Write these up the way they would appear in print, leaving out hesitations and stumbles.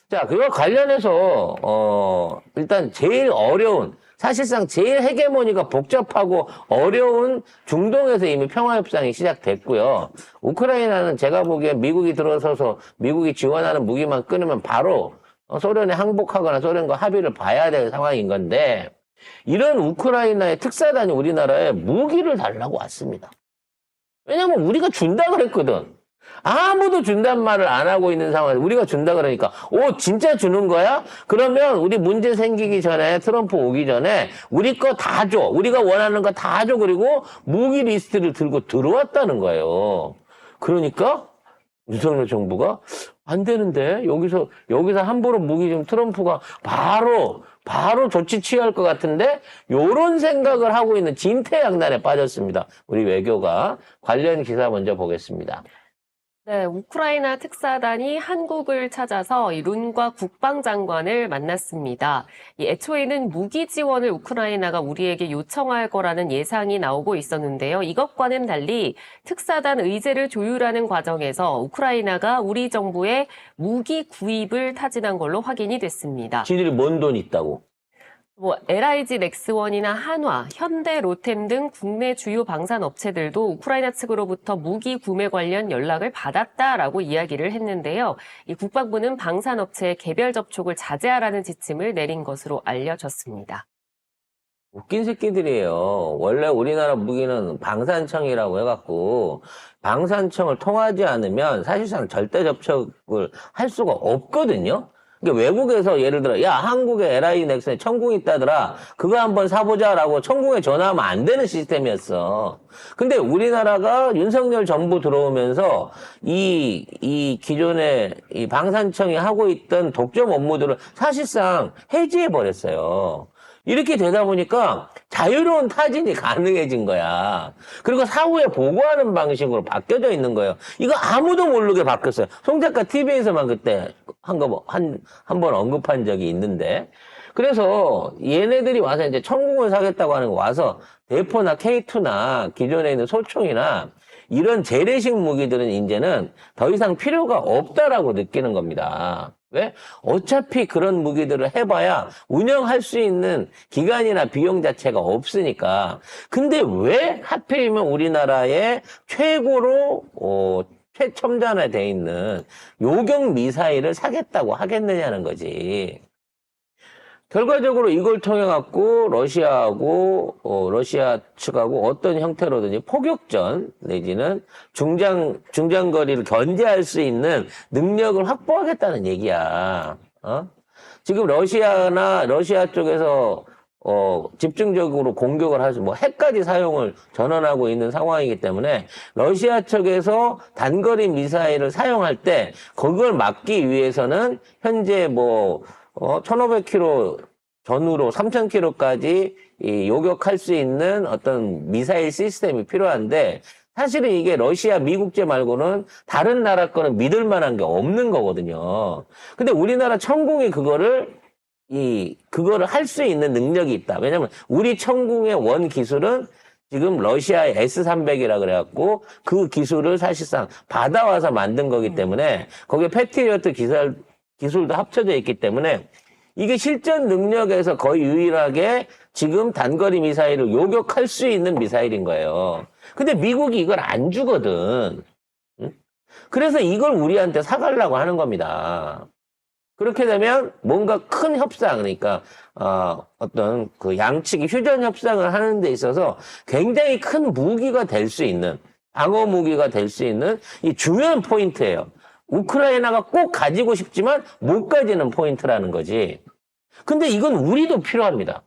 자, 그와 관련해서, 일단 제일 어려운, 사실상 제일 헤게모니가 복잡하고 어려운 중동에서 이미 평화협상이 시작됐고요. 우크라이나는 제가 보기에 미국이 들어서서 미국이 지원하는 무기만 끊으면 바로 소련에 항복하거나 소련과 합의를 봐야 될 상황인 건데, 이런 우크라이나의 특사단이 우리나라에 무기를 달라고 왔습니다. 왜냐면 우리가 준다 그랬거든. 아무도 준단 말을 안 하고 있는 상황에서 우리가 준다 그러니까 진짜 주는 거야? 그러면 우리 문제 생기기 전에 트럼프 오기 전에 우리 거 다 줘. 우리가 원하는 거 다 줘. 그리고 무기 리스트를 들고 들어왔다는 거예요. 그러니까 윤석열 정부가 안 되는데 여기서 함부로 무기 좀 트럼프가 바로 조치 취할 것 같은데 요런 생각을 하고 있는 진퇴양난에 빠졌습니다. 우리 외교가. 관련 기사 먼저 보겠습니다. 네, 우크라이나 특사단이 한국을 찾아서 이 룬과 국방장관을 만났습니다. 애초에는 무기 지원을 우크라이나가 우리에게 요청할 거라는 예상이 나오고 있었는데요. 이것과는 달리 특사단 의제를 조율하는 과정에서 우크라이나가 우리 정부에 무기 구입을 타진한 걸로 확인이 됐습니다. 지들이 뭔 돈 있다고. LIG 넥스원이나 한화, 현대, 로템 등 국내 주요 방산 업체들도 우크라이나 측으로부터 무기 구매 관련 연락을 받았다라고 이야기를 했는데요. 이 국방부는 방산 업체의 개별 접촉을 자제하라는 지침을 내린 것으로 알려졌습니다. 웃긴 새끼들이에요. 원래 우리나라 무기는 방산청이라고 해갖고 방산청을 통하지 않으면 사실상 절대 접촉을 할 수가 없거든요. 그러니까 외국에서 예를 들어 한국에 LI 넥슨에 천궁이 있다더라. 그거 한번 사보자라고 천궁에 전화하면 안 되는 시스템이었어. 근데 우리나라가 윤석열 정부 들어오면서 이 기존에 이 방산청이 하고 있던 독점 업무들을 사실상 해지해 버렸어요. 이렇게 되다 보니까 자유로운 타진이 가능해진 거야. 그리고 사후에 보고하는 방식으로 바뀌어져 있는 거예요. 이거 아무도 모르게 바뀌었어요. 송 작가 TV에서만 그때 한 번 언급한 적이 있는데. 그래서 얘네들이 와서 이제 천궁을 사겠다고 하는 거 와서 대포나 K2나 기존에 있는 소총이나 이런 재래식 무기들은 이제는 더 이상 필요가 없다라고 느끼는 겁니다. 왜? 어차피 그런 무기들을 해봐야 운영할 수 있는 기간이나 비용 자체가 없으니까. 근데 왜 하필이면 우리나라의 최고로 최첨단화되어 있는 요격 미사일을 사겠다고 하겠느냐는 거지. 결과적으로 이걸 통해 갖고 러시아하고 러시아 측하고 어떤 형태로든지 포격전 내지는 중장거리를 견제할 수 있는 능력을 확보하겠다는 얘기야. 지금 러시아 쪽에서 집중적으로 공격을 하지 핵까지 사용을 전환하고 있는 상황이기 때문에 러시아 측에서 단거리 미사일을 사용할 때 그걸 막기 위해서는 현재 1500km 전후로 3000km까지 요격할 수 있는 어떤 미사일 시스템이 필요한데 사실은 이게 러시아, 미국제 말고는 다른 나라 거는 믿을 만한 게 없는 거거든요. 근데 우리나라 천궁이 그거를 할 수 있는 능력이 있다. 왜냐면 우리 천궁의 원 기술은 지금 러시아의 S300이라 그래갖고 그 기술을 사실상 받아와서 만든 거기 때문에 거기에 패트리어트 기술도 합쳐져 있기 때문에 이게 실전 능력에서 거의 유일하게 지금 단거리 미사일을 요격할 수 있는 미사일인 거예요. 근데 미국이 이걸 안 주거든. 응? 그래서 이걸 우리한테 사가려고 하는 겁니다. 그렇게 되면 뭔가 큰 협상, 그러니까 어떤 그 양측이 휴전 협상을 하는 데 있어서 굉장히 큰 무기가 될 수 있는, 방어 무기가 될 수 있는 이 중요한 포인트예요. 우크라이나가 꼭 가지고 싶지만 못 가지는 포인트라는 거지. 근데 이건 우리도 필요합니다.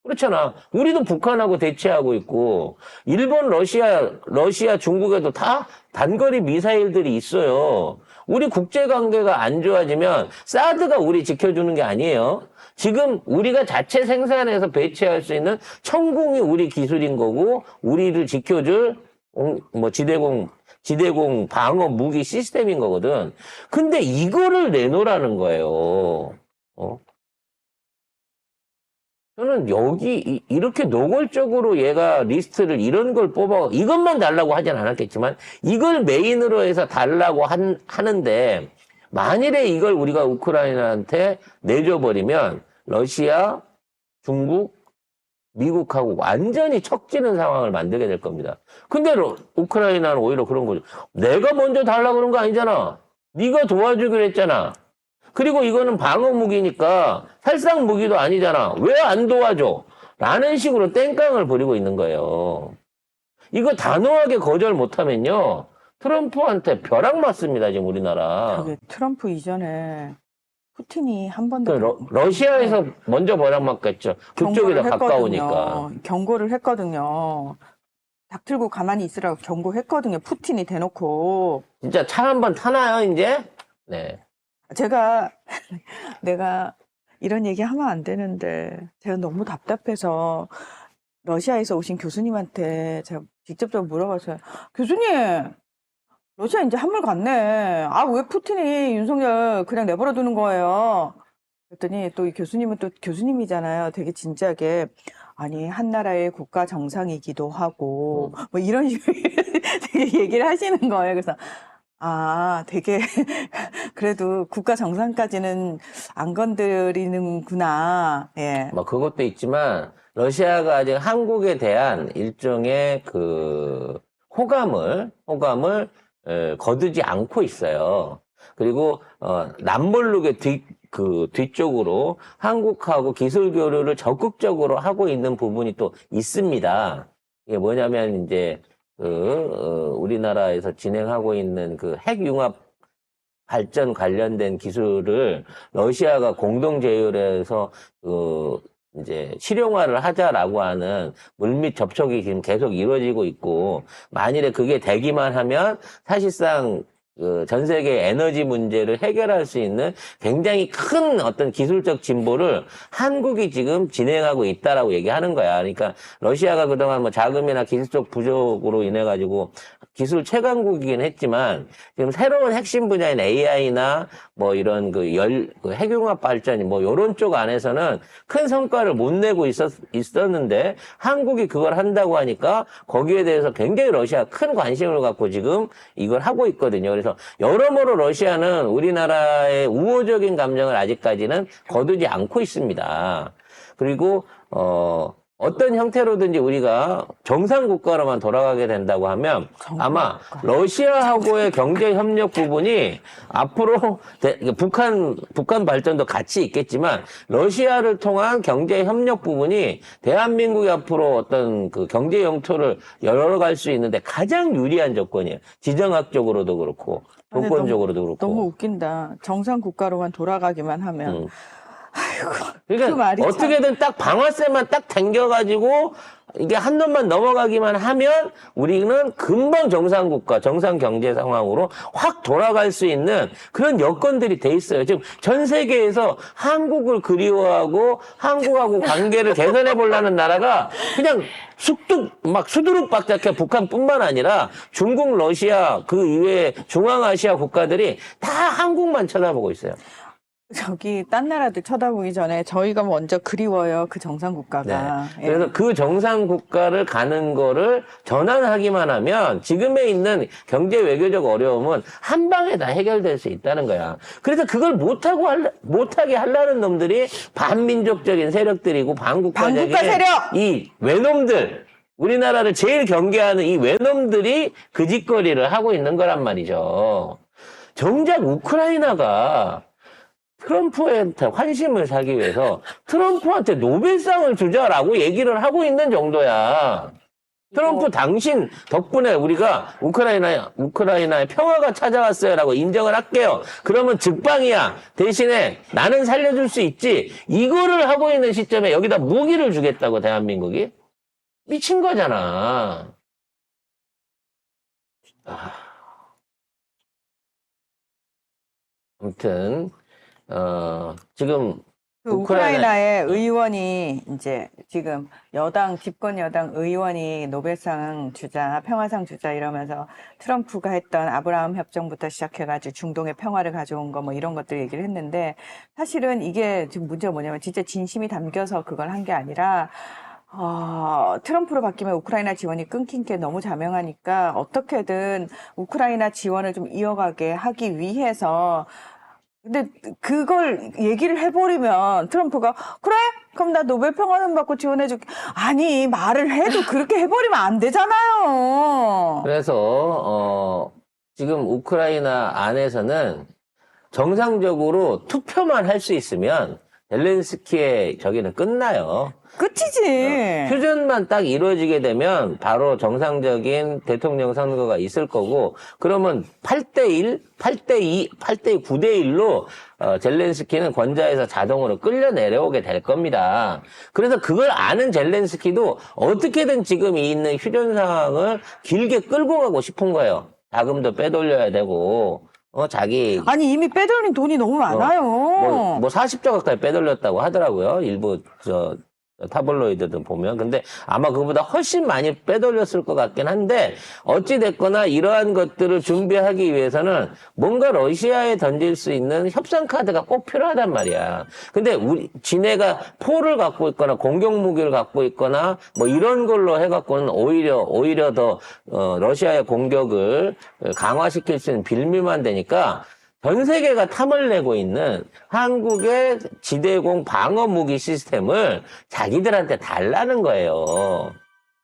그렇잖아. 우리도 북한하고 대치하고 있고 일본, 러시아, 중국에도 다 단거리 미사일들이 있어요. 우리 국제관계가 안 좋아지면 사드가 우리 지켜주는 게 아니에요. 지금 우리가 자체 생산해서 배치할 수 있는 천궁이 우리 기술인 거고 우리를 지켜줄 지대공 방어 무기 시스템인 거거든. 근데 이거를 내놓으라는 거예요. 저는 이렇게 노골적으로 얘가 리스트를 이런 걸 뽑아, 이것만 달라고 하진 않았겠지만, 이걸 메인으로 해서 달라고 하는데, 만일에 이걸 우리가 우크라이나한테 내줘버리면 러시아, 중국, 미국하고 완전히 척지는 상황을 만들게 될 겁니다. 근데 우크라이나는 오히려 그런 거죠. 내가 먼저 달라고 그런 거 아니잖아. 네가 도와주기로 했잖아. 그리고 이거는 방어 무기니까 살상 무기도 아니잖아. 왜 안 도와줘? 라는 식으로 땡깡을 부리고 있는 거예요. 이거 단호하게 거절 못하면요. 트럼프한테 벼락 맞습니다, 지금 우리나라. 저기 트럼프 이전에 푸틴이 한 번도 러시아에서 먼저 벼락 맞겠죠. 그쪽이 더 가까우니까. 경고를 했거든요. 닥들고 가만히 있으라고 경고했거든요. 푸틴이 대놓고. 진짜 차 한 번 타나요, 이제? 네. 내가 이런 얘기 하면 안 되는데, 제가 너무 답답해서 러시아에서 오신 교수님한테 제가 직접적으로 물어봤어요. 교수님, 러시아 이제 한물 갔네. 아, 왜 푸틴이 윤석열 그냥 내버려 두는 거예요? 그랬더니 또 이 교수님은 또 교수님이잖아요. 되게 진지하게. 아니, 한 나라의 국가 정상이기도 하고, 뭐 이런 식으로 되게 얘기를 하시는 거예요. 그래서, 아, 되게, 그래도 국가 정상까지는 안 건드리는구나. 예. 뭐 그것도 있지만 러시아가 아직 한국에 대한 일종의 그 호감을 거두지 않고 있어요. 그리고 남몰르게 뒤쪽으로 한국하고 기술 교류를 적극적으로 하고 있는 부분이 또 있습니다. 이게 뭐냐면 이제 우리나라에서 진행하고 있는 그 핵융합 발전 관련된 기술을 러시아가 공동 제휴해서 이제 실용화를 하자라고 하는 물밑 접촉이 지금 계속 이루어지고 있고, 만일에 그게 되기만 하면 사실상 전 세계 에너지 문제를 해결할 수 있는 굉장히 큰 어떤 기술적 진보를 한국이 지금 진행하고 있다라고 얘기하는 거야. 그러니까 러시아가 그동안 뭐 자금이나 기술적 부족으로 인해 가지고 기술 최강국이긴 했지만 지금 새로운 핵심 분야인 AI나 뭐 이런 그 핵융합 발전이 뭐 요런 쪽 안에서는 큰 성과를 못 내고 있었는데 한국이 그걸 한다고 하니까 거기에 대해서 굉장히 러시아가 큰 관심을 갖고 지금 이걸 하고 있거든요. 그래서 여러모로 러시아는 우리나라의 우호적인 감정을 아직까지는 거두지 않고 있습니다. 그리고 어떤 형태로든지 우리가 정상 국가로만 돌아가게 된다고 하면 아마 러시아하고의 경제 협력 부분이 앞으로 북한 발전도 같이 있겠지만 러시아를 통한 경제 협력 부분이 대한민국이 앞으로 어떤 그 경제 영토를 열어갈 수 있는데 가장 유리한 조건이에요. 지정학적으로도 그렇고 조건적으로도 그렇고. 너무 웃긴다. 정상 국가로만 돌아가기만 하면. 그러니까 그 말이 어떻게든 딱 방아쇠만 딱 당겨가지고 이게 한 놈만 넘어가기만 하면 우리는 금방 정상국가, 정상경제 상황으로 확 돌아갈 수 있는 그런 여건들이 돼 있어요. 지금 전 세계에서 한국을 그리워하고 한국하고 관계를 개선해 보려는 나라가 그냥 수두룩박작해. 북한뿐만 아니라 중국, 러시아, 그 이외의 중앙아시아 국가들이 다 한국만 쳐다보고 있어요. 저기 딴 나라들 쳐다보기 전에 저희가 먼저 그리워요. 그 정상 국가가. 네. 그래서 그 정상 국가를 가는 거를 전환하기만 하면 지금에 있는 경제 외교적 어려움은 한 방에 다 해결될 수 있다는 거야. 그래서 그걸 못하게 하려는 놈들이 반민족적인 세력들이고 반국가적인 반국가 세력! 이 외놈들, 우리나라를 제일 경계하는 이 외놈들이 그 짓거리를 하고 있는 거란 말이죠. 정작 우크라이나가 트럼프한테 환심을 사기 위해서 트럼프한테 노벨상을 주자라고 얘기를 하고 있는 정도야. 트럼프 당신 덕분에 우리가 우크라이나의 평화가 찾아왔어요라고 인정을 할게요. 그러면 즉방이야. 대신에 나는 살려줄 수 있지. 이거를 하고 있는 시점에 여기다 무기를 주겠다고 대한민국이? 미친 거잖아. 아무튼 지금 그 우크라이나의 의원이 이제 지금 집권 여당 의원이 노벨상 주자, 평화상 주자 이러면서 트럼프가 했던 아브라함 협정부터 시작해가지고 중동의 평화를 가져온 거 뭐 이런 것들 얘기를 했는데 사실은 이게 지금 문제가 뭐냐면 진짜 진심이 담겨서 그걸 한 게 아니라 트럼프로 바뀌면 우크라이나 지원이 끊긴 게 너무 자명하니까 어떻게든 우크라이나 지원을 좀 이어가게 하기 위해서 근데 그걸 얘기를 해버리면 트럼프가 그래? 그럼 나 노벨 평화상 받고 지원해줄게. 아니 말을 해도 그렇게 해버리면 안 되잖아요. 그래서 지금 우크라이나 안에서는 정상적으로 투표만 할 수 있으면 젤렌스키의 저기는 끝나요. 끝이지. 휴전만 딱 이루어지게 되면 바로 정상적인 대통령 선거가 있을 거고, 그러면 8대1, 8대2, 8대 9대1로 젤렌스키는 권좌에서 자동으로 끌려 내려오게 될 겁니다. 그래서 그걸 아는 젤렌스키도 어떻게든 지금 있는 휴전 상황을 길게 끌고 가고 싶은 거예요. 자금도 빼돌려야 되고, 자기 아니 이미 빼돌린 돈이 너무 많아요. 뭐 40조 가까이 빼돌렸다고 하더라고요. 일부 타블로이드들 보면. 근데 아마 그보다 훨씬 많이 빼돌렸을 것 같긴 한데, 어찌됐거나 이러한 것들을 준비하기 위해서는 뭔가 러시아에 던질 수 있는 협상 카드가 꼭 필요하단 말이야. 근데 지네가 포를 갖고 있거나 공격 무기를 갖고 있거나 뭐 이런 걸로 해갖고는 오히려 더 러시아의 공격을 강화시킬 수 있는 빌미만 되니까, 전 세계가 탐을 내고 있는 한국의 지대공 방어 무기 시스템을 자기들한테 달라는 거예요.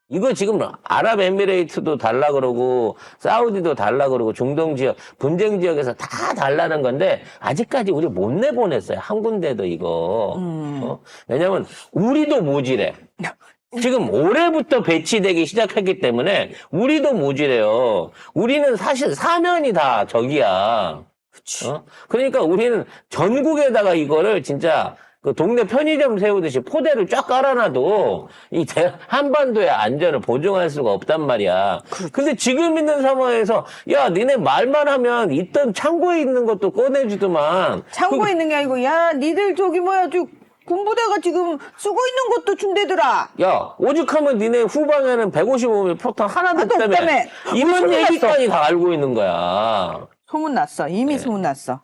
이거 지금 아랍에미레이트도 달라 그러고 사우디도 달라 그러고 중동 지역, 분쟁 지역에서 다 달라는 건데 아직까지 우리 못 내보냈어요. 한 군데도 이거. 왜냐면 우리도 모질해. 지금 올해부터 배치되기 시작했기 때문에 우리도 모질해요. 우리는 사실 사면이 다 적이야. 그러니까 우리는 전국에다가 이거를 진짜 그 동네 편의점 세우듯이 포대를 쫙 깔아놔도 한반도의 안전을 보증할 수가 없단 말이야. 근데 지금 있는 상황에서 야, 니네 말만 하면 있던 창고에 있는 것도 꺼내주더만. 창고에 있는 게 아니고 야 니들 저기 군부대가 지금 쓰고 있는 것도 준대더라. 야, 오죽하면 니네 후방에는 155mm 폭탄 하나도 하나도 없다며. 없다며. 이런 소문 얘기까지 다 알고 있는 거야. 소문났어. 이미 소문났어.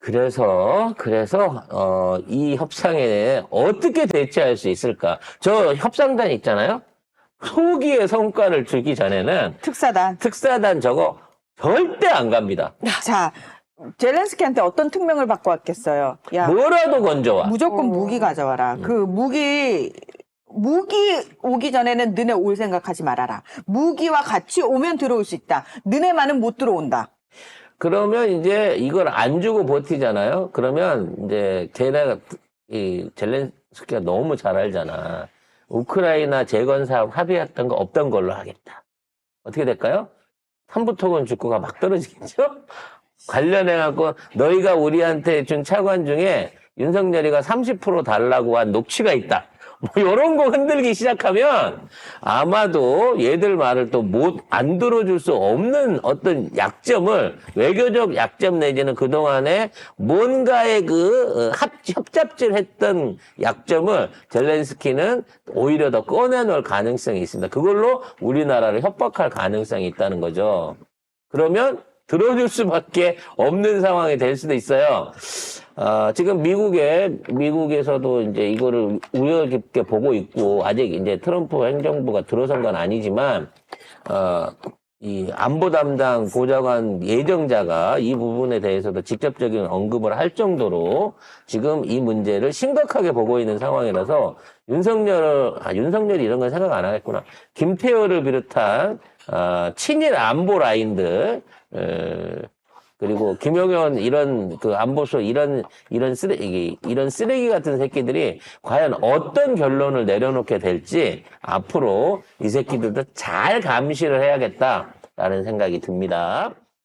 그래서 이 협상에 어떻게 대처할 수 있을까? 저 협상단 있잖아요. 초기의 성과를 주기 전에는 특사단 저거 절대 안 갑니다. 자, 젤렌스키한테 어떤 특명을 받고 왔겠어요? 야, 뭐라도 건져와. 무조건 무기 가져와라. 그 무기 오기 전에는 너네 올 생각하지 말아라. 무기와 같이 오면 들어올 수 있다. 너네만은 못 들어온다. 그러면 이제 이걸 안 주고 버티잖아요. 그러면 이제 걔네가 이 젤렌스키가 너무 잘 알잖아. 우크라이나 재건 사업 합의했던 거 없던 걸로 하겠다. 어떻게 될까요? 삼부토건 주고가 막 떨어지겠죠? 관련해갖고 너희가 우리한테 준 차관 중에 윤석열이가 30% 달라고 한 녹취가 있다. 뭐 이런 거 흔들기 시작하면 아마도 얘들 말을 또 안 들어줄 수 없는 어떤 약점을, 외교적 약점 내지는 그동안에 뭔가의 협잡질했던 약점을 젤렌스키는 오히려 더 꺼내놓을 가능성이 있습니다. 그걸로 우리나라를 협박할 가능성이 있다는 거죠. 그러면 들어줄 수밖에 없는 상황이 될 수도 있어요. 지금 미국에서도 이제 이거를 우려 깊게 보고 있고, 아직 이제 트럼프 행정부가 들어선 건 아니지만, 이 안보 담당 보좌관 예정자가 이 부분에 대해서도 직접적인 언급을 할 정도로 지금 이 문제를 심각하게 보고 있는 상황이라서 윤석열이 이런 건 생각 안 하겠구나. 김태호를 비롯한 친일 안보 라인들, 그리고 김용현 이런 안보소 이런 쓰레기 같은 새끼들이 과연 어떤 결론을 내려놓게 될지 앞으로 이 새끼들도 잘 감시를 해야겠다라는 생각이 듭니다.